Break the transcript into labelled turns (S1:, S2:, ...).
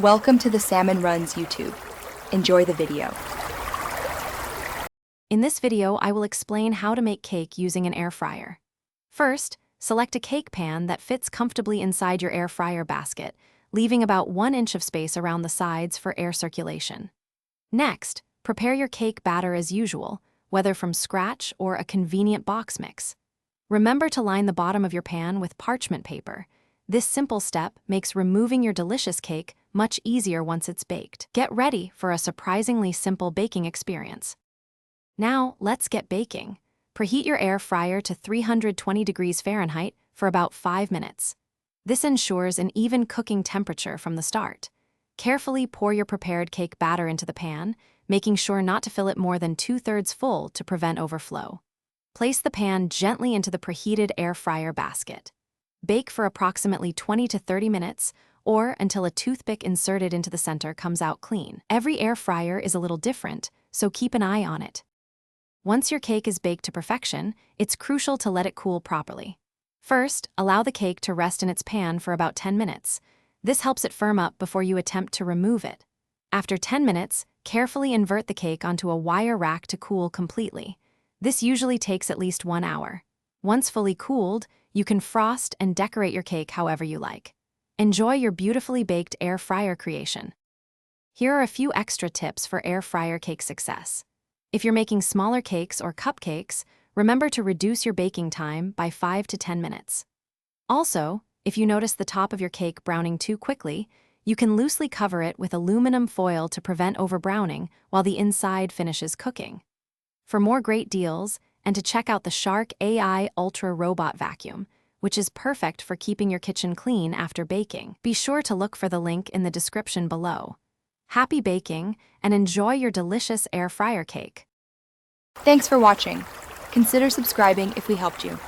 S1: Welcome to the Salmon Runs YouTube. Enjoy the video.
S2: In this video, I will explain how to make cake using an air fryer. First, select a cake pan that fits comfortably inside your air fryer basket, leaving about 1 inch of space around the sides for air circulation. Next, prepare your cake batter as usual, whether from scratch or a convenient box mix. Remember to line the bottom of your pan with parchment paper. This simple step makes removing your delicious cake much easier once it's baked. Get ready for a surprisingly simple baking experience. Now, let's get baking. Preheat your air fryer to 320 degrees Fahrenheit for about 5 minutes. This ensures an even cooking temperature from the start. Carefully pour your prepared cake batter into the pan, making sure not to fill it more than 2/3 full to prevent overflow. Place the pan gently into the preheated air fryer basket. Bake for approximately 20 to 30 minutes, or until a toothpick inserted into the center comes out clean. Every air fryer is a little different, so keep an eye on it. Once your cake is baked to perfection, it's crucial to let it cool properly. First, allow the cake to rest in its pan for about 10 minutes. This helps it firm up before you attempt to remove it. After 10 minutes, carefully invert the cake onto a wire rack to cool completely. This usually takes at least 1 hour. Once fully cooled, you can frost and decorate your cake however you like. Enjoy your beautifully baked air fryer creation. Here are a few extra tips for air fryer cake success. If you're making smaller cakes or cupcakes, remember to reduce your baking time by 5 to 10 minutes. Also, if you notice the top of your cake browning too quickly, you can loosely cover it with aluminum foil to prevent overbrowning while the inside finishes cooking. For more great deals, and to check out the Shark AI Ultra Robot Vacuum, which is perfect for keeping your kitchen clean after baking, be sure to look for the link in the description below. Happy baking, and enjoy your delicious air fryer cake.
S1: Thanks for watching. Consider subscribing if we helped you.